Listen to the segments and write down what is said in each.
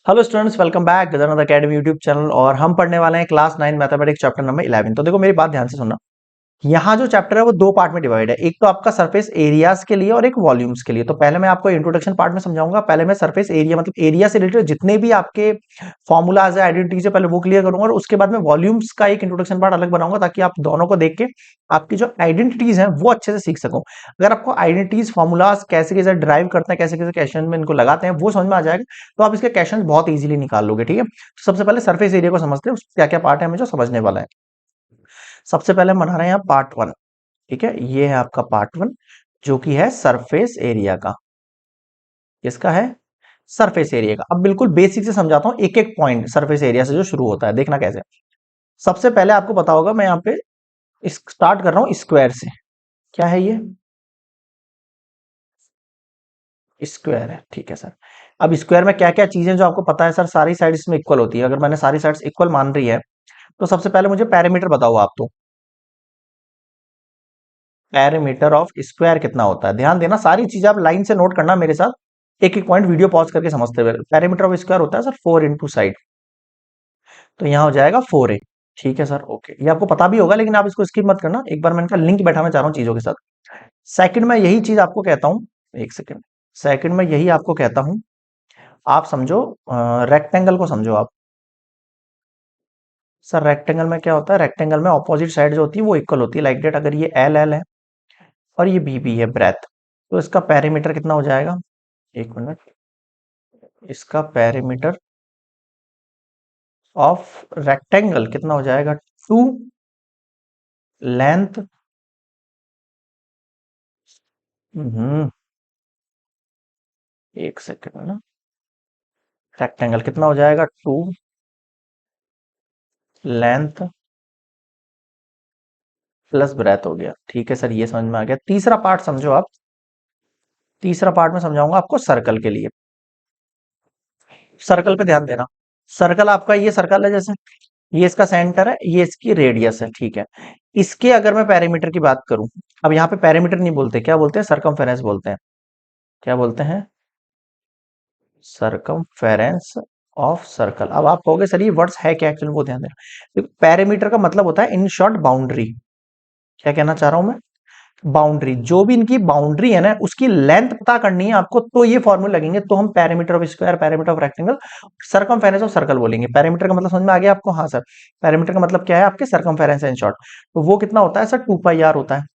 Hello students, welcome back Gajanand academy YouTube channel. और हम पढ़ने वाले हैं क्लास 9 मैथमेटिक्स चैप्टर नंबर 11। तो देखो मेरी बात ध्यान से सुनना। यहाँ जो चैप्टर है वो दो पार्ट में डिवाइड है। एक तो आपका सरफेस एरियाज के लिए और एक वॉल्यूम्स के लिए। तो पहले मैं आपको इंट्रोडक्शन पार्ट में समझाऊंगा। पहले मैं सरफेस एरिया मतलब एरिया से रिलेटेड जितने भी आपके फॉर्मूलाज है, आइडेंटिटीज है, पहले वो क्लियर करूंगा और उसके बाद में वॉल्यूम्स का एक इंट्रोडक्शन पार्ट अलग बनाऊंगा ताकि आप दोनों को देख के आपकी जो आइडेंटिटीज हैं वो अच्छे से सीख सको। अगर आपको आइडेंटिटीज फॉर्मूलाज कैसे कैसे ड्राइव करते हैं, कैसे कैसे क्वेश्चन में इनको लगाते हैं वो समझ में आ जाएगा, तो आप इसके क्वेश्चन बहुत इजीली निकाल लोगे। ठीक है, तो सबसे पहले सरफेस एरिया को समझते हैं, क्या क्या पार्ट है हमें जो समझने वाला है। सबसे पहले हम बना रहे हैं यहाँ पार्ट वन। ठीक है, ये है आपका पार्ट वन जो कि है सरफेस एरिया का। इसका है सरफेस एरिया का। अब बिल्कुल बेसिक से समझाता हूं, एक एक पॉइंट सरफेस एरिया से जो शुरू होता है, देखना कैसे। सबसे पहले आपको पता होगा, मैं यहाँ पे स्टार्ट कर रहा हूं स्क्वायर से। क्या है ये? स्क्वायर है। ठीक है सर। अब स्क्वायर में क्या क्या चीजें जो आपको पता है सर, सारी साइड्स में इक्वल होती है। अगर मैंने सारी साइड्स इक्वल मान रही है तो सबसे पहले मुझे पैरामीटर बताओ आप। तो पैरामीटर ऑफ स्क्वायर कितना होता है, ध्यान देना, सारी चीजें आप लाइन से नोट करना मेरे साथ, एक एक पॉइंट वीडियो पॉज करके समझते हुए। पैरामीटर ऑफ स्क्वायर होता है सर 4 इंटू साइड, तो यहाँ हो जाएगा 4a। ठीक है सर, ओके। ये आपको पता भी होगा लेकिन आप इसको स्किप मत करना, एक बार मैं इनका लिंक बैठाना चाह रहा हूँ चीजों के साथ। सेकंड में यही चीज आपको कहता हूँ, एक सेकंड। सेकंड में यही आपको कहता हूँ, आप समझो, रेक्टेंगल को समझो आप। सर रेक्टेंगल में क्या होता है, रेक्टेंगल में ऑपोजिट साइड जो होती है वो इक्वल होती है, लाइक डेट। अगर ये एल एल है और ये बी बी है ब्रेथ, तो इसका पेरीमीटर कितना हो जाएगा, एक मिनट, इसका पेरीमीटर ऑफ रेक्टेंगल कितना हो जाएगा, 2 लेंथ। एक सेकंड ना, रेक्टेंगल कितना हो जाएगा, 2 लेंथ प्लस ब्रेथ हो गया। ठीक है सर, ये समझ में आ गया। तीसरा पार्ट समझो आप। तीसरा पार्ट में समझाऊंगा आपको सर्कल के लिए। सर्कल पे ध्यान देना। सर्कल आपका ये सर्कल है, जैसे ये इसका सेंटर है, ये इसकी रेडियस है। ठीक है, इसके अगर मैं पैरामीटर की बात करूं, अब यहाँ पे पैरामीटर नहीं बोलते, क्या बोलते हैं, सरकमफेरेंस बोलते हैं। क्या बोलते हैं? Circumference of circle. अब आप कहोगे सर ये वर्ड्स है क्या एक्चुअली, वो ध्यान देना। पैरामीटर का मतलब होता है इन शॉर्ट बाउंड्री। क्या कहना चाह रहा हूं मैं, बाउंड्री, जो भी इनकी बाउंड्री है ना उसकी लेंथ पता करनी है आपको, तो ये फॉर्मूले लगेंगे। तो हम parameter of square, parameter of rectangle, circumference of circle बोलेंगे। पैरामीटर का मतलब समझ में आ गया आपको? हाँ सर, पैरामीटर का मतलब क्या है, आपके सरकमफेरेंस है इन शॉर्ट। तो वो कितना होता है सर, 2 पाई आर होता है।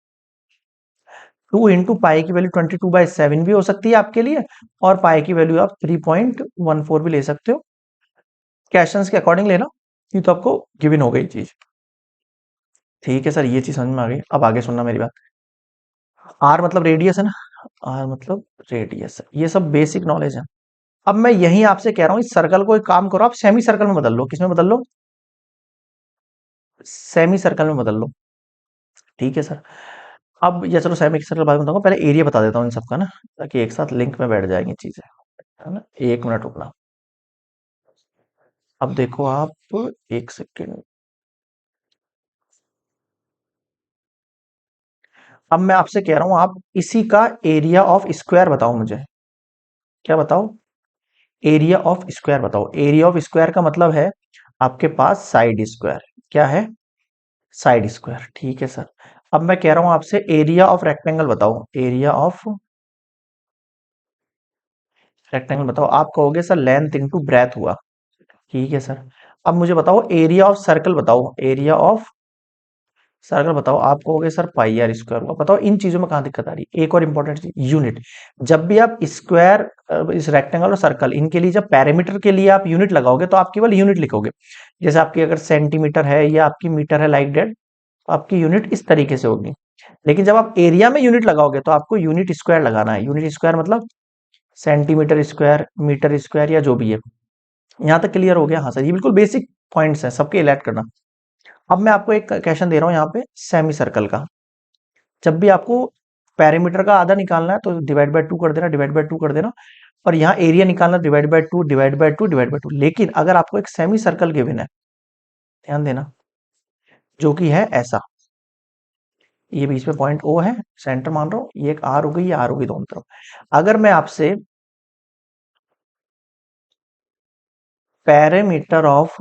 2 इंटू पाई की वैल्यू 22/7 भी हो सकती है आपके लिए, और पाई की वैल्यू आप 3.14 भी ले सकते हो। क्वेश्चंस के अकॉर्डिंग लेना, ये तो आपको गिवन हो गई चीज। ठीक है सर, ये चीज समझ में आ गई। अब आगे सुनना मेरी बात। आर मतलब रेडियस है ना, आर मतलब रेडियस है, ये सब बेसिक नॉलेज है। अब मैं यही आपसे कह रहा हूं, इस सर्कल को एक काम करो, आप सेमी सर्कल में बदल लो। किसमें बदल लो? सेमी सर्कल में बदल लो। ठीक है सर। अब ये चलो सेमी सर्कल बाद में बताऊंगा, पहले एरिया बता देता हूँ इन सबका ना, ताकि एक साथ लिंक में बैठ जाएंगी चीजें, है ना। एक मिनट रुकना। अब देखो आप, एक सेकेंड। अब मैं आपसे कह रहा हूं, आप इसी का एरिया ऑफ स्क्वायर बताओ मुझे। क्या बताओ? एरिया ऑफ स्क्वायर बताओ। एरिया ऑफ स्क्वायर का मतलब है आपके पास साइड स्क्वायर। क्या है? Side square. ठीक है सर। अब मैं कह रहा हूं आपसे एरिया ऑफ रेक्टेंगल बताओ। एरिया ऑफ रेक्टेंगल बताओ। आप कहोगे सर लेंथ इंटू ब्रेथ हुआ। ठीक है सर। अब मुझे बताओ एरिया ऑफ सर्कल बताओ। एरिया ऑफ सर्कल बताओ। आप कहोगे सर पाई आर स्क्वायर हुआ। बताओ इन चीजों में कहां दिक्कत आ रही है। एक और इंपॉर्टेंट चीज, यूनिट। जब भी आप स्क्वायर, इस रेक्टेंगल और सर्कल, इनके लिए जब पैरामीटर के लिए आप यूनिट लगाओगे तो आप केवल यूनिट लिखोगे। जैसे आपकी अगर सेंटीमीटर है या आपकी मीटर है, लाइक डेट, तो आपकी यूनिट इस तरीके से होगी। लेकिन जब आप एरिया में यूनिट लगाओगे तो आपको यूनिट स्क्वायर लगाना है। यूनिट स्क्वायर मतलब सेंटीमीटर स्क्वायर, मीटर स्क्वायर, या जो भी है। यहां तक क्लियर हो गया? हाँ सर, ये बिल्कुल बेसिक पॉइंट्स है, सबके इलेक्ट करना। अब मैं आपको एक क्वेश्चन दे रहा हूं यहाँ पे सेमी सर्कल का। जब भी आपको पैरामीटर का आधा निकालना है तो डिवाइड बाय 2 कर देना, डिवाइड बाय 2 कर देना। और यहाँ एरिया निकालना, divide by 2, divide by 2, divide by 2। लेकिन अगर आपको एक सेमी सर्कल गिवन है, ध्यान देना, जो कि है ऐसा, ये बीच में पॉइंट ओ है, सेंटर मान रहा हूं, ये एक आर हो गई, ये आर हो गई दोनों तरफ। अगर मैं आपसे पैरामीटर ऑफ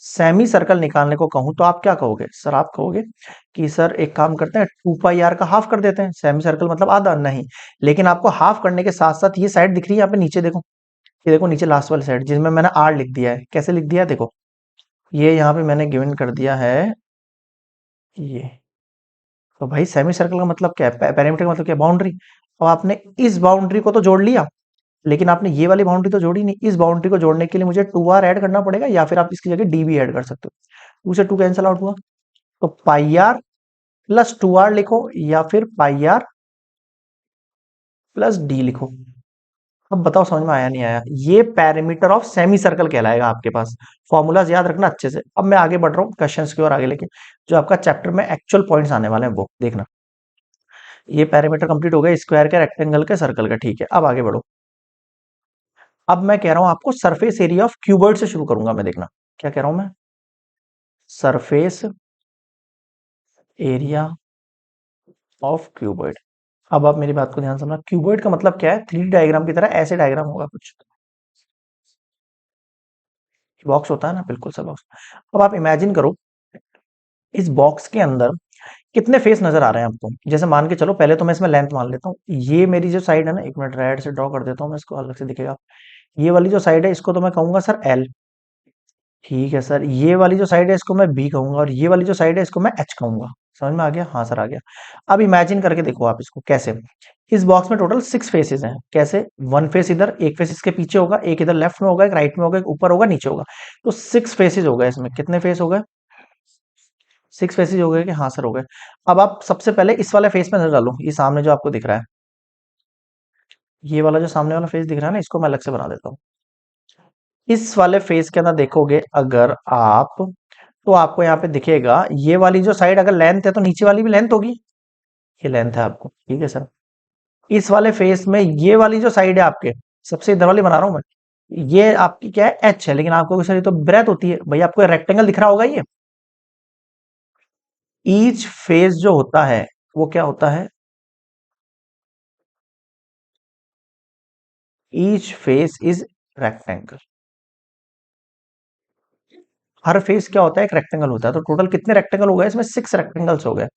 सेमी सर्कल निकालने को कहूं तो आप क्या कहोगे सर? आप कहोगे कि सर एक काम करते हैं, 2 पाई आर का हाफ कर देते हैं। सेमी सर्कल मतलब आधा, नहीं। लेकिन आपको हाफ करने के साथ साथ ये साइड दिख रही है यहाँ पे नीचे, देखो। ये देखो नीचे लास्ट वाली साइड जिसमें मैंने आर लिख दिया है। कैसे लिख दिया है देखो, ये यहाँ पे मैंने गिवन कर दिया है ये। तो भाई सेमी सर्कल का मतलब क्या है? पेरीमीटर का मतलब क्या है? बाउंड्री। अब आपने इस बाउंड्री को तो जोड़ लिया, लेकिन आपने ये वाली बाउंड्री तो जोड़ी नहीं। इस बाउंड्री को जोड़ने के लिए मुझे 2 आर ऐड करना पड़ेगा, या फिर आप इसकी जगह डी भी ऐड कर सकते हो। 2 से 2 कैंसिल आउट हुआ, तो पाई आर प्लस 2 आर लिखो, या फिर पाई आर प्लस डी लिखो। अब बताओ समझ में आया नहीं आया? ये पैरामीटर ऑफ सेमी सर्कल कहलाएगा आपके पास। फॉर्मूलाज याद रखना अच्छे से। अब मैं आगे बढ़ रहा हूँ क्वेश्चंस की ओर आगे लेके, जो आपका चैप्टर में एक्चुअल पॉइंट्स आने वाले हैं वो देखना। ये पैरामीटर कंप्लीट हो गया स्क्वायर के, रेक्टेंगल के, सर्कल का। ठीक है, अब आगे बढ़ो। अब मैं कह रहा हूं आपको सरफेस एरिया ऑफ क्यूबॉइड से शुरू करूंगा मैं, देखना क्या कह रहा हूं मैं। Surface area of cuboid. अब आप मेरी बात को ध्यान से समझना। क्यूबॉइड का मतलब क्या है? 3D डायग्राम की तरह ऐसे डायग्राम होगा कुछ। बॉक्स होता है ना, बिल्कुल सा बॉक्स। अब आप इमेजिन करो, इस बॉक्स के अंदर कितने फेस नजर आ रहे हैं आपको? जैसे मान के चलो, पहले तो मैं इसमें लेंथ मान लेता हूँ। ये मेरी जो साइड है ना, एक मिनट रेड से ड्रॉ कर देता हूँ मैं इसको, अलग से दिखेगा। ये वाली जो साइड है इसको तो मैं कहूंगा सर एल। ठीक है सर, ये वाली जो साइड है इसको मैं बी कहूंगा, और ये वाली जो साइड है इसको मैं एच कहूंगा। समझ में आ गया? हाँ सर आ गया। अब इमेजिन करके देखो आप इसको कैसे। इस बॉक्स में टोटल 6 फेसेस हैं। कैसे? 1 फेस इधर, एक फेस इसके पीछे होगा, एक इधर लेफ्ट में होगा, एक राइट में होगा, एक ऊपर होगा, नीचे होगा। तो 6 फेसेस हो गए इसमें। कितने फेस हो गए? 6 फेसेस हो गए कि? हाँ सर हो गए। अब आप सबसे पहले इस वाले फेस में नजर डालो, ये सामने जो आपको दिख रहा है, ये वाला जो सामने वाला फेस दिख रहा है ना, इसको मैं अलग से बना देता हूँ। इस वाले फेस के अंदर देखोगे अगर आप, तो आपको यहाँ पे दिखेगा ये वाली जो साइड अगर लेंथ है तो नीचे वाली भी लेंथ होगी। ये लेंथ है आपको, ठीक है सर। इस वाले फेस में ये वाली जो साइड है आपके, सबसे इधर वाली बना रहा हूं मैं, ये आपकी क्या है? एच है। लेकिन आपको सर ये तो ब्रेथ होती है भाई। आपको रेक्टेंगल दिख रहा होगा ये। ईच फेस जो होता है वो क्या होता है? Each face is rectangle. Her face क्या होता है? एक रेक्टेंगल होता है। तो टोटल कितने रेक्टेंगल हो गए इसमें? 6 रेक्टेंगल्स हो गए।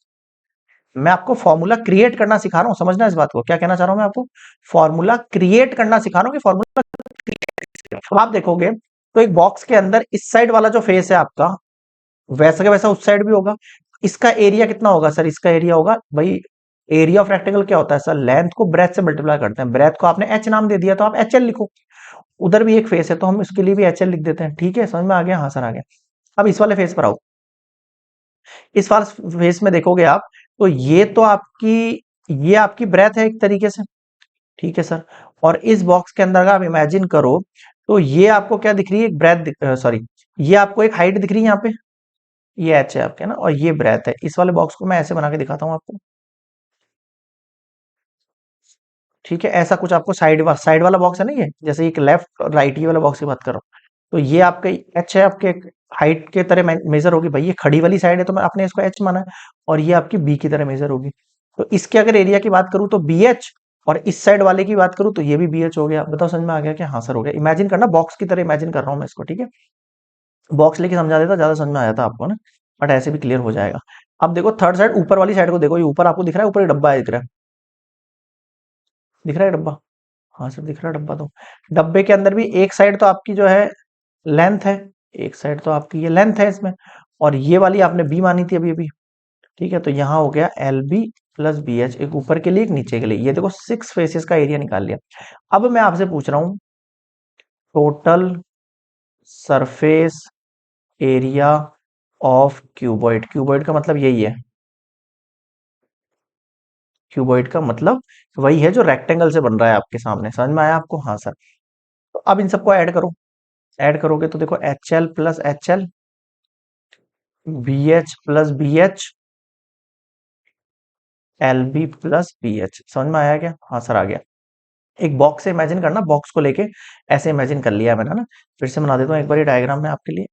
मैं आपको फॉर्मूला क्रिएट करना सिखा रहा हूं, समझना इस बात को। क्या कहना चाह रहा हूं मैं आपको? फॉर्मूला क्रिएट करना सिखा रहा हूं कि फॉर्मूला। अब आप देखोगे तो एक बॉक्स के अंदर इस साइड वाला जो फेस है आपका, वैसा का वैसा उस साइड भी होगा। इसका एरिया कितना होगा सर? इसका एरिया होगा भाई, एरिया ऑफ रेक्टेंगल क्या होता है सर? लेंथ को ब्रेथ से मल्टीप्लाई करते हैं। ब्रेथ को आपने एच नाम दे दिया तो आप एच एल लिखो। उधर भी एक फेस है तो हम इसके लिए भी एच एल लिख देते हैं। ठीक है, समझ में आ गया? हाँ सर आ गया। अब इस वाले फेस पर आओ। इस वाले फेस में देखोगे आप, तो ये तो आपकी, ये आपकी ब्रेथ है एक तरीके से। ठीक है सर। और इस बॉक्स के अंदर अगर आप इमेजिन करो, तो ये आपको क्या दिख रही है? एक ब्रेथ, सॉरी, ये आपको एक हाइट दिख रही है यहाँ पे। ये एच है आपके ना, और ये ब्रेथ है। इस वाले बॉक्स को मैं ऐसे बना के दिखाता हूँ आपको। ठीक है, ऐसा कुछ आपको साइड वाला बॉक्स है ना ये, जैसे एक लेफ्ट और राइट, ये वाला बॉक्स की बात कर रहा हूँ। तो ये आपका एच है, आपके हाइट के तरह मेजर होगी भाई। ये खड़ी वाली साइड है तो मैं आपने इसको एच माना है, और ये आपकी बी की तरह मेजर होगी। तो इसके अगर एरिया की बात करूँ तो बी एच, और इस साइड वाले की बात करूँ तो ये भी बी एच हो गया। बताओ समझ में आ गया? कि हाँ सर हो गया। इमेजिन करना, बॉक्स की तरह इमेजिन कर रहा हूँ मैं इसको। ठीक है, बॉक्स लेके समझा देता ज्यादा समझ में आया था आपको ना, बट ऐसे भी क्लियर हो जाएगा। अब देखो थर्ड साइड, ऊपर वाली साइड को देखो। ये ऊपर आपको दिख रहा है, ऊपर एक डब्बा है, दिख रहा है? दिख रहा है डब्बा? हाँ सर दिख रहा है डब्बा। तो डब्बे के अंदर भी एक साइड तो आपकी जो है लेंथ है, एक साइड तो आपकी ये लेंथ है इसमें, और ये वाली आपने बी मानी थी अभी अभी। ठीक है, तो यहाँ हो गया L B plus B H, एक ऊपर के लिए एक नीचे के लिए। ये देखो 6 फेसेस का एरिया निकाल लिया। अब मैं आपसे पूछ रहा हूँ total surface area of cuboid. Cuboid का मतलब यही है। क्यूबॉइड का मतलब वही है जो रेक्टेंगल से बन रहा है आपके सामने। समझ में आया आपको? हाँ सर। तो अब इन सबको ऐड करो। ऐड करोगे तो देखो H L plus H L, B H plus B H, L B plus B H. समझ में आया क्या? हाँ सर आ गया। एक बॉक्स से इमेजिन करना, बॉक्स को लेके ऐसे इमेजिन कर लिया मैंने ना। फिर से बना देता हूँ एक बार ये डायग्राम में आपके लिए।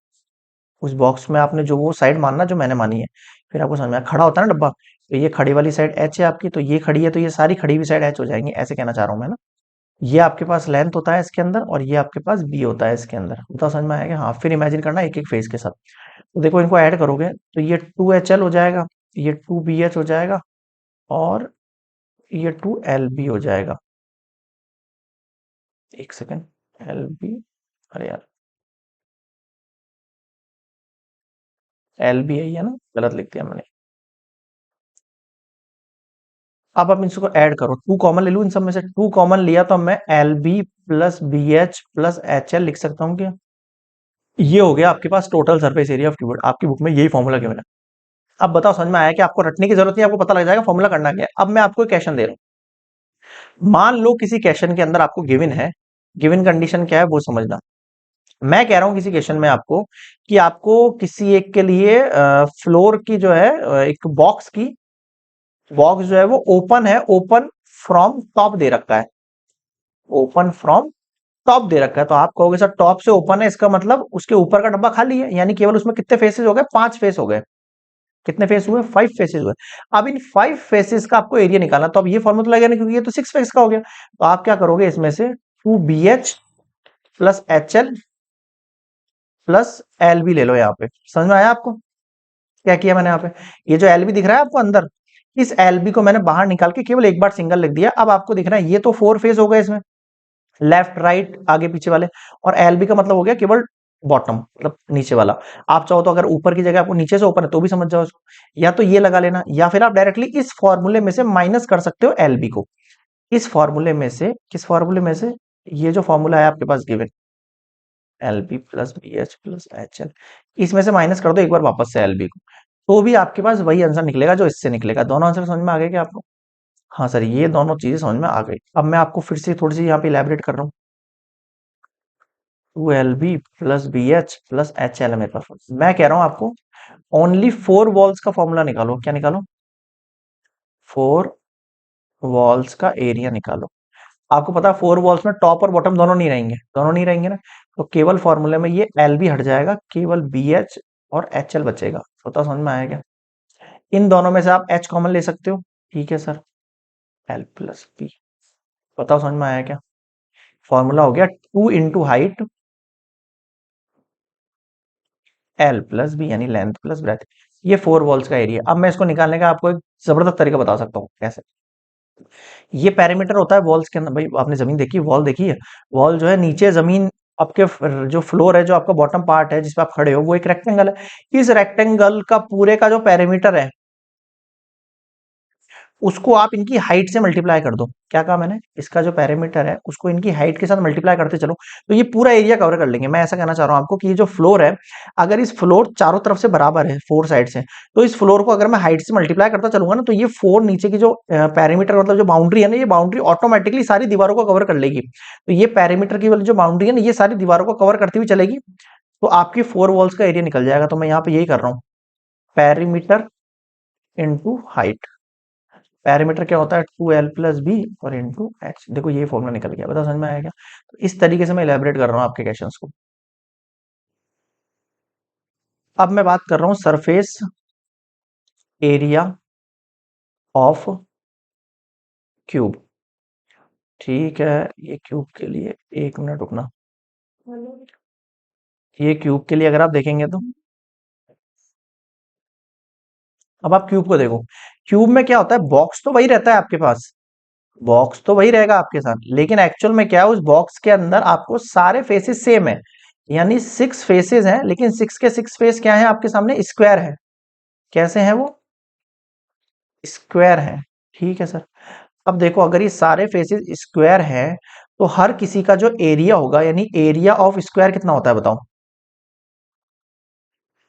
उस बॉक्स में आपने जो वो साइड मानना जो मैंने मानी है, फिर आपको समझ में आया। खड़ा होता है ना डब्बा, तो ये खड़ी वाली साइड एच है आपकी, तो ये खड़ी है तो ये सारी खड़ी हुई साइड एच हो जाएंगी, ऐसे कहना चाह रहा हूँ मैं ना। ये आपके पास लेंथ होता है इसके अंदर और ये आपके पास बी होता है इसके अंदर। बताओ समझ में आएगा? हाँ, फिर इमेजिन करना एक एक फेज के साथ। तो देखो इनको ऐड करोगे तो ये 2HL हो जाएगा, ये 2BH हो जाएगा और ये 2LB हो जाएगा। एक सेकेंड, LB, अरे यार LB है ये ना, गलत लिख दिया मैंने। अब आप इसको ऐड करो, टू कॉमन ले लूं इन सब में से, टू कॉमन लिया तो मैं LB plus BH plus HL लिख सकता हूँ क्या? ये हो गया आपके पास total surface area of cuboid. आपकी बुक में यही फॉर्मूला गिवन है। अब बताओ समझ में आया कि आपको रटने की जरूरत नहीं, आपको पता लग जाएगा फॉर्मूला करना क्या है। अब मैं आपको एक क्वेश्चन दे रहा हूं, मान लो किसी क्वेश्चन के अंदर आपको गिवन है, गिवन कंडीशन क्या है वो समझना। मैं कह रहा हूं किसी क्वेश्चन में आपको कि आपको किसी एक के लिए फ्लोर की जो है एक बॉक्स की, बॉक्स जो है वो ओपन है, ओपन फ्रॉम टॉप दे रखा है, ओपन फ्रॉम टॉप दे रखा है। तो आप कहोगे सर टॉप से ओपन है, इसका मतलब उसके ऊपर का डब्बा खाली है, यानी केवल उसमें कितने फेसेस हो गए? 5 फेस हो गए। कितने फेस हुए? 5 फेसेस हुए। अब इन 5 फेसेस का आपको एरिया निकालना, तो अब ये फॉर्मूला लगेगा नहीं क्योंकि ये तो 6 फेस का हो गया। तो आप क्या करोगे, इसमें से 2BH plus HL plus LB ले लो। यहाँ पे समझ में आया आपको क्या किया मैंने यहाँ पे? ये जो LB दिख रहा है आपको अंदर, इस LB को मैंने बाहर निकाल के केवल एक बार सिंगल लिख दिया। अब आपको दिख रहा है ये तो 4 फेस हो गए इसमें, लेफ्ट राइट आगे पीछे वाले, और LB का मतलब हो गया केवल बॉटम, मतलब नीचे वाला। आप चाहो तो अगर ऊपर की जगह आपको नीचे से ओपन है तो भी समझ जाओ इसको, या तो ये लगा लेना, या फिर आप डायरेक्टली इस फॉर्मूले में से माइनस कर सकते हो LB को। इस फॉर्मूले में से, किस फॉर्मूले में से? ये जो फॉर्मूला है आपके पास given, LB plus BH plus HL, इसमें से माइनस कर दो एक बार वापस से LB को, तो भी आपके पास वही आंसर निकलेगा जो इससे निकलेगा। दोनों आंसर समझ में आ गए क्या आपको? हाँ सर, ये दोनों चीजें समझ में आ गई। अब मैं आपको फिर से थोड़ी सी यहाँ पे इलेबरेट कर रहा हूँ। 2LB plus BH plus HL है मेरे पास। मैं कह रहा हूं आपको ओनली 4 वॉल्स का फॉर्मूला निकालो। क्या निकालो? 4 वॉल्स का एरिया निकालो। आपको पता है 4 वॉल्स में टॉप और बॉटम दोनों नहीं रहेंगे, दोनों नहीं रहेंगे ना, तो केवल फॉर्मूले में ये LB हट जाएगा, केवल BH और HL बचेगा। बताओ समझ में आया क्या? इन दोनों में से आप H कॉमन ले सकते हो, ठीक है सर, L प्लस B। बताओ समझ में आया क्या? फॉर्मूला हो गया 2 into height L plus B, यानी लेंथ प्लस ब्रेथ। ये 4 वॉल्स का एरिया। अब मैं इसको निकालने का आपको एक जबरदस्त तरीका बता सकता हूँ कैसे। ये पैरामीटर होता है वॉल्स के अंदर। भाई आपने जमीन देखी, वॉल देखी है? वॉल जो है नीचे जमीन, आपके जो फ्लोर है, जो आपका बॉटम पार्ट है जिसपे आप खड़े हो, वो एक रेक्टेंगल है। इस रेक्टेंगल का पूरे का जो पैरामीटर है उसको आप इनकी हाइट से मल्टीप्लाई कर दो। क्या कहा मैंने? इसका जो पैरामीटर है उसको इनकी हाइट के साथ मल्टीप्लाई करते चलो, तो ये पूरा एरिया कवर कर लेंगे। मैं ऐसा कहना चाह रहा हूं आपको कि ये जो फ्लोर है, अगर इस फ्लोर चारों तरफ से बराबर है, 4 साइड से, तो इस फ्लोर को अगर मैं हाइट से मल्टीप्लाई करता चलूंगा ना, तो ये 4 नीचे की जो पैरामीटर, मतलब जो बाउंड्री है ना, ये बाउंड्री ऑटोमेटिकली सारी दीवारों को कवर कर लेगी। तो ये पैरामीटर की वाली जो बाउंड्री है ना, ये सारी दीवारों को कवर करती हुई चलेगी, तो आपकी 4 वॉल्स का एरिया निकल जाएगा। तो मैं यहाँ पे यही कर रहा हूँ, पैरीमीटर इंटू हाइट। पैरामीटर क्या होता है? 2L प्लस बी और इंटू एच। देखो ये फॉर्मूला निकल गया। बताओ समझ में आया क्या? तो इस तरीके से मैं इलेबरेट कर रहा हूँ आपके क्वेश्चंस को। अब मैं बात कर रहा हूँ सरफेस एरिया ऑफ क्यूब। ठीक है, ये क्यूब के लिए, एक मिनट रुकना, ये क्यूब के लिए अगर आप देखेंगे तो, अब आप क्यूब को देखो, क्यूब में क्या होता है? बॉक्स तो वही रहता है आपके पास, बॉक्स तो वही रहेगा आपके साथ, लेकिन एक्चुअल में क्या है, उस बॉक्स के अंदर आपको सारे फेसेस सेम है, यानी 6 फेसेस हैं, लेकिन 6 के 6 फेस क्या है आपके सामने? स्क्वायर है। कैसे हैं वो? स्क्वायर है। ठीक है सर। अब देखो अगर ये सारे फेसेस स्क्वायर हैं, तो हर किसी का जो एरिया होगा, यानी एरिया ऑफ स्क्वायर कितना होता है बताओ?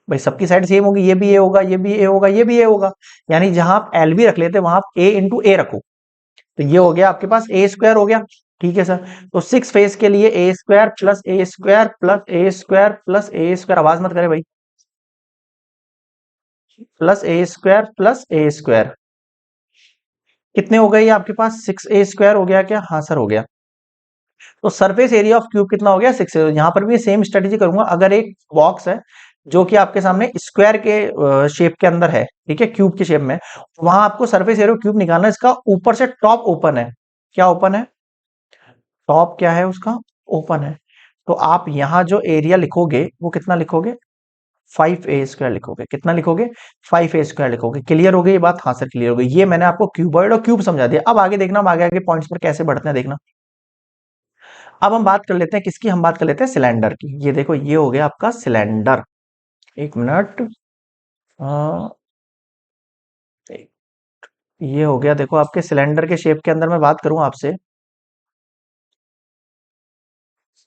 भाई सबकी साइड सेम होगी, ये भी ए होगा, ये भी ए होगा, ये भी ए होगा, यानी जहां आप एल बी रख लेते वहां आप ए इंटू ए रखो, तो ये हो गया आपके पास ए स्क्वायर हो गया। ठीक है सर। तो 6 फेस के लिए ए स्क्वायर प्लस ए स्क्वायर प्लस ए स्क्वायर प्लस ए स्क्वायर, आवाज मत करे भाई, प्लस ए स्क्वायर प्लस ए स्क्वायर, कितने हो गए ये आपके पास? 6 A स्क्वायर हो गया क्या? हाँ सर हो गया। तो सरफेस एरिया ऑफ क्यूब कितना हो गया? 6। यहां पर भी सेम स्ट्रेटेजी करूंगा। अगर एक बॉक्स है जो कि आपके सामने स्क्वायर के शेप के अंदर है, ठीक है, क्यूब के शेप में, वहां आपको सरफेस एरिया ऑफ क्यूब निकालना है। इसका ऊपर से टॉप ओपन है। क्या ओपन है? टॉप क्या है उसका, ओपन है। तो आप यहाँ जो एरिया लिखोगे वो कितना लिखोगे, 5a² लिखोगे। कितना लिखोगे, 5a² लिखोगे। क्लियर हो गई ये बात? हाँ सर क्लियर हो गई। ये मैंने आपको क्यूबॉइड और क्यूब समझा दिया। अब आगे देखना, हम आगे आगे पॉइंट्स पर कैसे बढ़ते हैं देखना। अब हम बात कर लेते हैं किसकी, हम बात कर लेते हैं सिलेंडर की। ये देखो ये हो गया आपका सिलेंडर। एक मिनट, अ, ये हो गया। देखो आपके सिलेंडर के शेप के अंदर मैं बात करूं आपसे,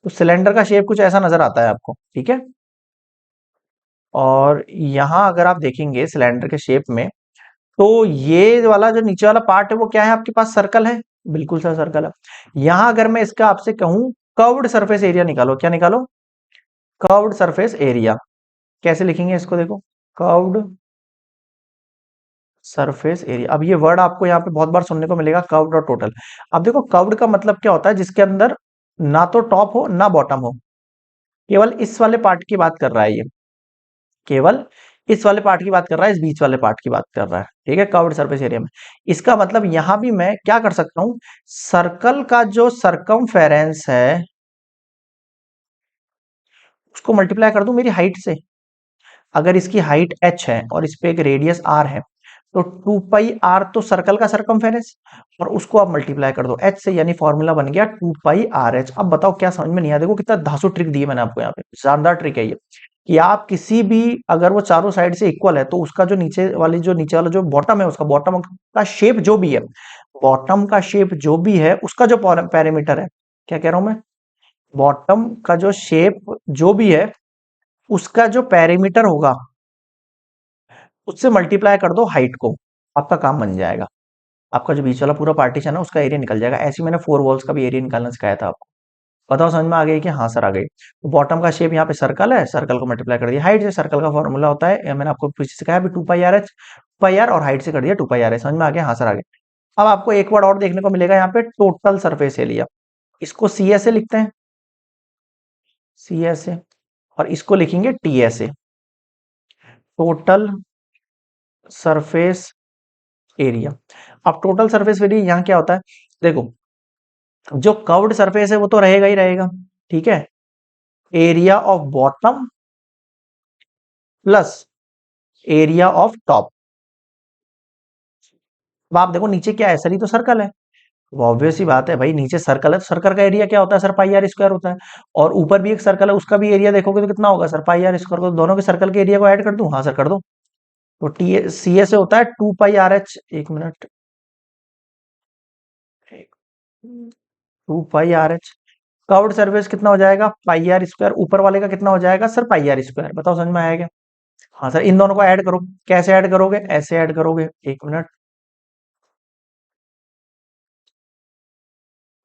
तो सिलेंडर का शेप कुछ ऐसा नजर आता है आपको, ठीक है। और यहां अगर आप देखेंगे सिलेंडर के शेप में, तो ये वाला जो नीचे वाला पार्ट है वो क्या है आपके पास, सर्कल है। बिल्कुल सर सर्कल है। यहां अगर मैं इसका आपसे कहूं कर्व्ड सरफेस एरिया निकालो, क्या निकालो, कर्व्ड सरफेस एरिया। कैसे लिखेंगे इसको, देखो कर्व्ड सरफेस एरिया। अब ये वर्ड आपको यहाँ पे बहुत बार सुनने को मिलेगा, कर्व्ड और टोटल। अब देखो कर्व्ड का मतलब क्या होता है, जिसके अंदर ना तो टॉप हो ना बॉटम हो, केवल इस वाले पार्ट की बात कर रहा है ये, केवल इस वाले पार्ट की बात कर रहा है, इस बीच वाले पार्ट की बात कर रहा है, ठीक है, कर्व्ड सरफेस एरिया में। इसका मतलब यहां भी मैं क्या कर सकता हूं, सर्कल का जो सरकमफेरेंस है उसको मल्टीप्लाई कर दूं मेरी हाइट से। अगर इसकी हाइट h है और इस पे एक रेडियस r है, तो 2 पाई r तो सर्कल का सरकमफेरेंस, और उसको आप मल्टीप्लाई कर दो h से, यानी फॉर्मूला बन गया 2 पाई r h। अब बताओ क्या समझ में नहीं आया? देखो कितना धांसू ट्रिक दी है मैंने आपको यहाँ पे, शानदार ट्रिक है ये। कि आप किसी भी, अगर वो चारों साइड से इक्वल है, तो उसका जो नीचे वाली, जो नीचे वाला जो बॉटम है, उसका बॉटम का शेप जो भी है, बॉटम का शेप जो भी है उसका जो पैरामीटर है, क्या कह रहा हूं मैं, बॉटम का जो शेप जो भी है उसका जो पैरामीटर होगा उससे मल्टीप्लाई कर दो हाइट को, आपका काम बन जाएगा। आपका जो बीच वाला पूरा पार्टीशन है उसका एरिया निकल जाएगा। ऐसे ही मैंने 4 वॉल्स का भी एरिया निकालना सिखाया था आपको। बताओ समझ में आ गई कि हाँ सर आ गई। तो बॉटम का शेप यहाँ पे सर्कल है, सर्कल को मल्टीप्लाई कर दिया हाइट से। सर्कल का फॉर्मूला होता है, मैंने आपको पीछे सिखाया भी, 2 पाई r h, 2 पाई r, और हाइट से कर दिया 2 पाई r h। समझ में आ गया? हाँ सर आ गया। अब आपको एक वर्ड और देखने को मिलेगा यहाँ पे, टोटल सरफेस एरिया। इसको सी एस ए लिखते हैं, सी एस ए, और इसको लिखेंगे T S A, total surface area. अब टोटल सरफेस एरिया यहाँ क्या होता है, देखो जो कर्व्ड सरफेस है वो तो रहेगा ही रहेगा, ठीक है। Area of bottom plus area of top. अब आप देखो नीचे क्या है, सर, ये तो सर्कल है। वो ऑब्वियस ही बात है भाई, नीचे सर्कल है तो सर्कल का एरिया क्या होता है सर, πr² होता है। और ऊपर भी एक सर्कल है, उसका भी एरिया देखोगे तो कितना होगा सर, πr²। को दोनों के सर्कल के एरिया को ऐड कर दूं? हाँ सर कर दो। तो टी सी ए से होता है 2 पाई r h, एक मिनट, 2 पाई r h। कर्व्ड सरफेस कितना हो जाएगा, πr²। ऊपर वाले का कितना हो जाएगा सर, πr²। बताओ समझ में आएगा? हाँ सर, इन दोनों को ऐड करो। कैसे ऐड करोगे, ऐसे ऐड करोगे, एक मिनट,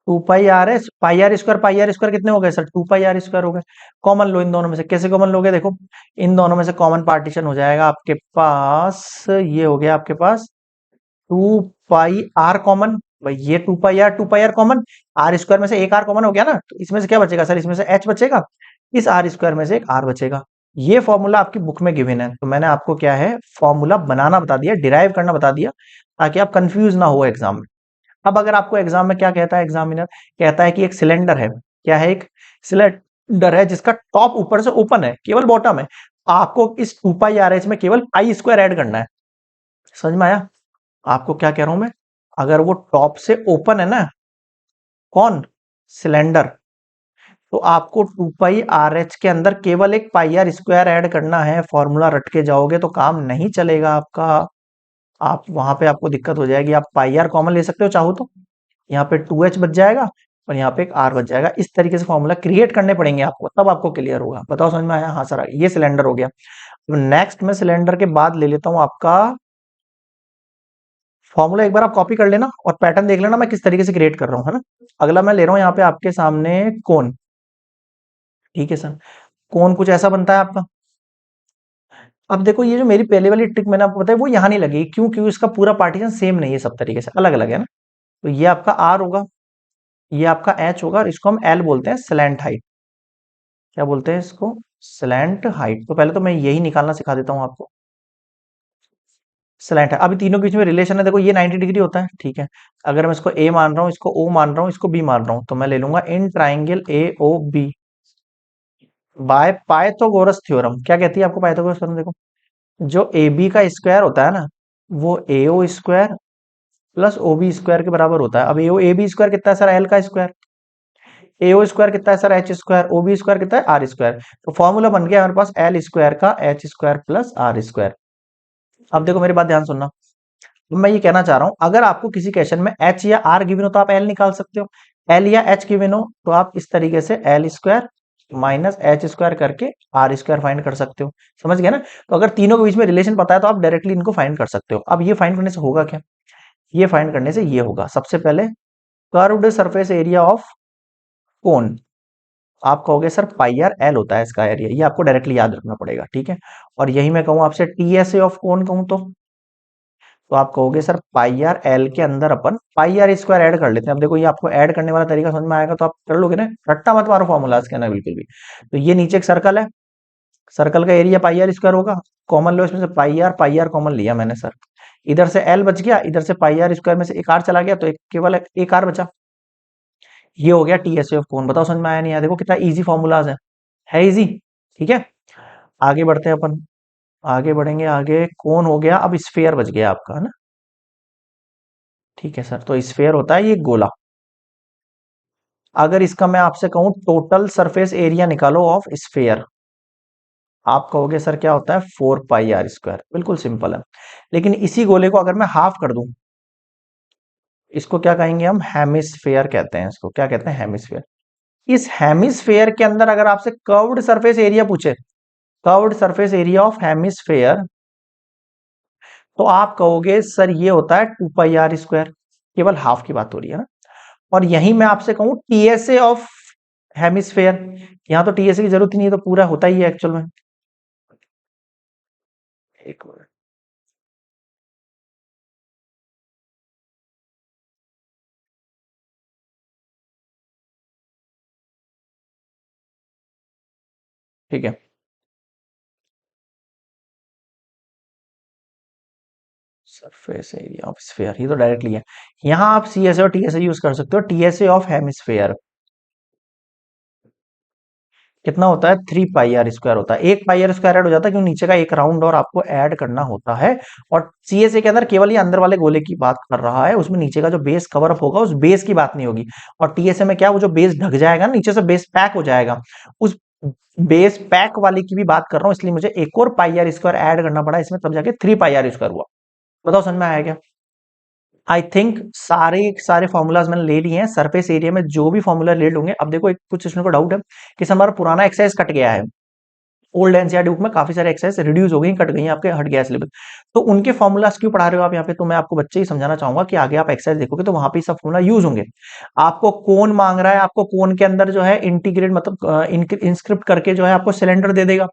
2 पाई r h, πr² कितने हो गए सर, 2 पाई r² हो गए। कॉमन लो इन दोनों में से। कैसे कॉमन लोगे, देखो इन दोनों में से कॉमन पार्टीशन हो जाएगा आपके पास, ये हो गया आपके पास 2 पाई r कॉमन। भाई ये 2 पाई r कॉमन, r² में से एक r कॉमन हो गया ना, तो इसमें से क्या बचेगा सर, इसमें से h बचेगा, इस r² में से एक r बचेगा। ये फॉर्मूला आपकी बुक में गिवन है, तो मैंने आपको क्या है, फॉर्मूला बनाना बता दिया, डिराइव करना बता दिया, ताकि आप कंफ्यूज ना हो एग्जाम में। अब अगर आपको एग्जाम में क्या कहता है एग्जामिनर, कहता है कि एक सिलेंडर है, क्या है, एक सिलेंडर है जिसका टॉप ऊपर से ओपन है, केवल बॉटम है, आपको इस 2 पाई r h में केवल π² ऐड करना है। समझ में आया? आपको क्या कह रहा हूं मैं, अगर वो टॉप से ओपन है ना, कौन, सिलेंडर, तो आपको 2 पाई r h के अंदर केवल एक πr² ऐड करना है। फॉर्मूला रट के जाओगे तो काम नहीं चलेगा आपका, आप वहां पे आपको दिक्कत हो जाएगी। आप πr कॉमन ले सकते हो चाहो तो, यहाँ पे 2h बच जाएगा और यहाँ पे एक r बच जाएगा। इस तरीके से फॉर्मूला क्रिएट करने पड़ेंगे आपको, तब आपको क्लियर होगा। बताओ समझ में आया? हाँ सर ये सिलेंडर हो गया। तो नेक्स्ट मैं सिलेंडर के बाद ले लेता हूँ आपका फॉर्मूला। एक बार आप कॉपी कर लेना और पैटर्न देख लेना मैं किस तरीके से क्रिएट कर रहा हूँ, है ना। अगला मैं ले रहा हूँ यहाँ पे आपके सामने कोन, ठीक है सर। कोन कुछ ऐसा बनता है आपका। अब देखो ये जो मेरी पहले वाली ट्रिक मैंने आपको बताई वो यहाँ नहीं लगी, क्यों, क्योंकि इसका पूरा पार्टीशन सेम नहीं है, सब तरीके से अलग अलग है ना। तो ये आपका आर होगा, ये आपका एच होगा, और इसको हम एल बोलते हैं, स्लैंट हाइट। क्या बोलते हैं इसको, स्लैंट हाइट। तो पहले तो मैं यही निकालना सिखा देता हूँ आपको। स्लैंट है। अभी तीनों के बीच में रिलेशन है, देखो ये 90 डिग्री होता है, ठीक है। अगर मैं इसको ए मान रहा हूँ, इसको ओ मान रहा हूँ, इसको बी मान रहा हूँ, तो मैं ले लूंगा in triangle A O B by Pythagoras theorem. क्या कहती है आपको पाइथागोरस थ्योरम? देखो, जो ए बी का स्क्वायर होता है ना, वो A O square plus O B square के बराबर होता है। अब ए बी स्क्वायर कितना है सर? एल का स्क्वायर। ए ओ स्क्वायर कितना है sir? H square. O B square कितना है? R square. तो फॉर्मूला बन गया हमारे पास एल स्क्वायर का H square plus R square. अब देखो मेरी बात ध्यान सुनना। तो मैं ये कहना चाह रहा हूं, अगर आपको किसी क्वेश्चन में एच या आर गिवन हो तो आप एल निकाल सकते हो। एल या एच गिवन हो तो आप इस तरीके से L square minus H square करके आर स्क्वायर फाइंड कर सकते हो। समझ गए ना? तो अगर तीनों के बीच में रिलेशन पता है तो आप डायरेक्टली इनको फाइंड कर सकते हो। अब ये फाइंड करने से होगा क्या? ये फाइंड करने से ये होगा, सबसे पहले curved surface area of cone. आप कहोगे सर पाई आर एल होता है इसका एरिया, ये आपको डायरेक्टली याद रखना पड़ेगा, ठीक है। और यही मैं कहूं आपसे टीएसए ऑफ कोन कहूं तो आप कहोगे सर पाई आर एल के अंदर अपन पाई आर स्क्वायर ऐड कर लेते हैं। अब देखो ये आपको ऐड करने वाला तरीका समझ में आएगा तो आप कर लोगे ना, रट्टा मत मारो फॉर्मूलाज के अंदर बिल्कुल भी। तो ये नीचे एक सर्कल है, सर्कल का एरिया पाई आर स्क्वायर होगा। कॉमन लो इसमें से पाई आर कॉमन लिया मैंने सर। इधर से एल बच गया, इधर से पाई आर स्क्वायर में से एक आर चला गया, तो एक केवल एक आर बचा। ये हो गया टीएसए ऑफ कोन। बताओ समझ में आया नहीं आया? देखो कितना इजी फॉर्मूलाज है इजी, ठीक है। आगे बढ़ते हैं अपन, आगे बढ़ेंगे आगे। कोन हो गया, अब स्फेयर बच गया आपका, है ना? ठीक है सर, तो स्फेयर होता है ये गोला। अगर इसका मैं आपसे कहूं टोटल सरफेस एरिया निकालो ऑफ स्फेयर, आप कहोगे सर क्या होता है? 4 पाई आर स्क्वायर। बिल्कुल सिंपल है। लेकिन इसी गोले को अगर मैं हाफ कर दूं, इसको क्या कहेंगे हम? हेमिस्फेयर कहते हैं इसको। क्या कहते हैं? हेमिस्फेयर। इस हेमिस्फेयर के अंदर अगर आपसे कर्व्ड सरफेस एरिया पूछे, curved surface area of hemisphere, तो आप कहोगे सर ये होता है 2 पाई आर स्क्वायर। केवल हाफ की बात हो रही है ना। और यही मैं आपसे कहूं टीएसए ऑफ हेमिस्फेयर, यहां तो टीएसए की जरूरत ही नहीं है, तो पूरा होता ही है एक्चुअल में। एक मिनट, ठीक है। सरफेस एरिया ऑफ स्फेयर, ये तो डायरेक्टली है। यहां आप सीएसए और टीएसए यूज कर सकते हो। टीएसए ऑफ हेमिस्फेयर कितना होता है? 3 पाई आर स्क्वायर होता है। 1 पाई आर स्क्वायर ऐड हो जाता है क्यों? नीचे का एक राउंड और आपको ऐड करना होता है। और सीएसए के अंदर केवल ये अंदर वाले गोले की बात कर रहा है, उसमें नीचे का जो बेस कवर अप होगा उस बेस की बात नहीं होगी। और टीएसए में क्या, वो जो बेस ढक जाएगा ना, नीचे से बेस पैक हो जाएगा, उस बेस पैक वाले की भी बात कर रहा हूं। इसलिए मुझे एक और पाई आर स्क्वायर ऐड करना पड़ा इसमें, तब जाके 3 पाई आर स्क्वायर हुआ। बताओ समझ में आया क्या? आई थिंक सारे सारे फॉर्मूलाज मैंने ले लिए हैं। सरफेस एरिया में जो भी फॉर्मूला ले लूंगे। अब देखो एक कुछ इसमें को डाउट है कि हमारा पुराना एक्सरसाइज कट गया है। ओल्ड एनसीईआरटी बुक में काफी सारे एक्सरसाइज रिड्यूस हो गई, कट गई हैं, आपके हट गया सिलेबस। तो उनके फॉर्मूलाज क्यों पढ़ा रहे हो आप यहाँ पे? तो मैं आपको बच्चे ही समझाना चाहूंगा कि आगे आप एक्सरसाइज देखोगे तो वहां पे सब फॉर्मूला यूज होंगे। आपको कोन मांग रहा है, आपको कोन के अंदर जो है इंटीग्रेट मतलब इंस्क्रिप्ट करके जो है आपको सिलेंडर दे देगा।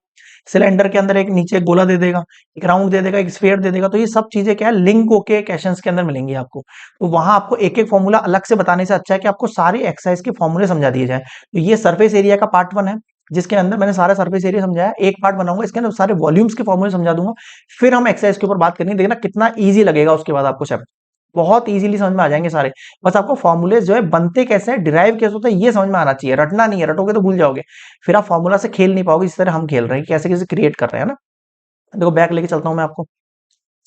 सिलेंडर के अंदर एक नीचे एक गोला दे देगा, एक राउंड दे देगा, एक स्फीयर दे देगा। तो ये सब चीजें क्या है, लिंक होके क्वेश्चंस के अंदर मिलेंगी आपको। तो वहां आपको एक एक फॉर्मूला अलग से बताने से अच्छा है कि आपको सारी एक्सरसाइज के फॉर्मूले समझा दिए जाए। तो ये सरफेस एरिया का पार्ट 1 है, जिसके अंदर मैंने सारा सरफेस एरिया समझाया। एक पार्ट बनाऊंगा इसके अंदर सारे वॉल्यूम्स के फॉर्मूले समझा दूंगा। फिर हम एक्सरसाइज के ऊपर बात करेंगे, देखना कितना ईजी लगेगा उसके बाद आपको चैप्टर। बहुत इजीली समझ में आ जाएंगे सारे। बस आपको फॉर्मूले जो है बनते कैसे हैं, डिराइव कैसे होता है, ये समझ में आना चाहिए। रटना नहीं है, रटोगे तो भूल जाओगे। फिर आप फॉर्मूला से खेल नहीं पाओगे, इस तरह हम खेल रहे हैं, कैसे कैसे क्रिएट कर रहे हैं ना। देखो बैक लेके चलता हूं मैं आपको।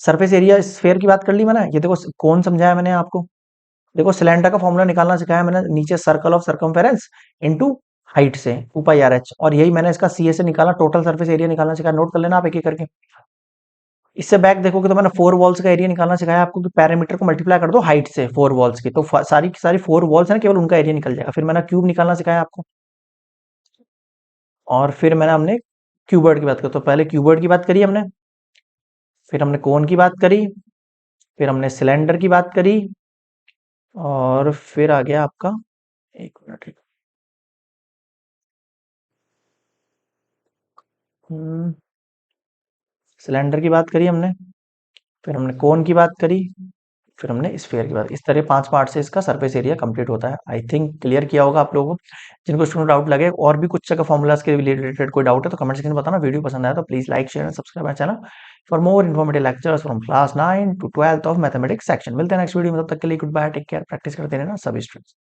सरफेस एरिया स्फेयर की बात कर ली मैंने। ये देखो कौन समझाया मैंने आपको। देखो सिलेंडर का फॉर्मूला निकालना सिखाया मैंने, नीचे circle of circumference into height से 2 पाई आर एच। और यही मैंने इसका सीए से निकाला, टोटल सरफेस एरिया निकालना सिखाया। नोट कर लेना आप एक एक करके। इससे बैक देखोगे तो मैंने 4 वॉल्स का एरिया निकालना सिखाया आपको कि पैरामीटर को मल्टीप्लाई कर दो हाइट से 4 वॉल्स की, तो सारी की सारी 4 वॉल्स है ना, केवल उनका एरिया निकल जाएगा। फिर मैंने क्यूब निकालना सिखाया आपको। और फिर मैंने हमने क्यूबर्ड की बात की, तो पहले क्यूबर्ड की बात करी हमने, फिर हमने कोन की बात करी, फिर हमने सिलेंडर की बात करी, और फिर आ गया आपका, एक मिनट, सिलेंडर की बात करी हमने, फिर हमने कोन की बात करी, फिर हमने स्फीयर की बात, इस तरह 5 पार्ट से इसका सरफेस एरिया कंप्लीट होता है। आई थिंक क्लियर किया होगा आप लोगों को। जिनको स्टूडेंट डाउट लगे और भी कुछ जगह फॉर्मूलाज के रिलेटेड कोई डाउट है तो कमेंट सेक्शन में बताना। वीडियो पसंद आया तो please like share and subscribe my channel for more informative lectures from class 9 to 12th of mathematics section. मिलते हैं नेक्स्ट वीडियो में, तब तक के लिए good bye, take care, practice करते रहना सभी स्टूडेंट्स।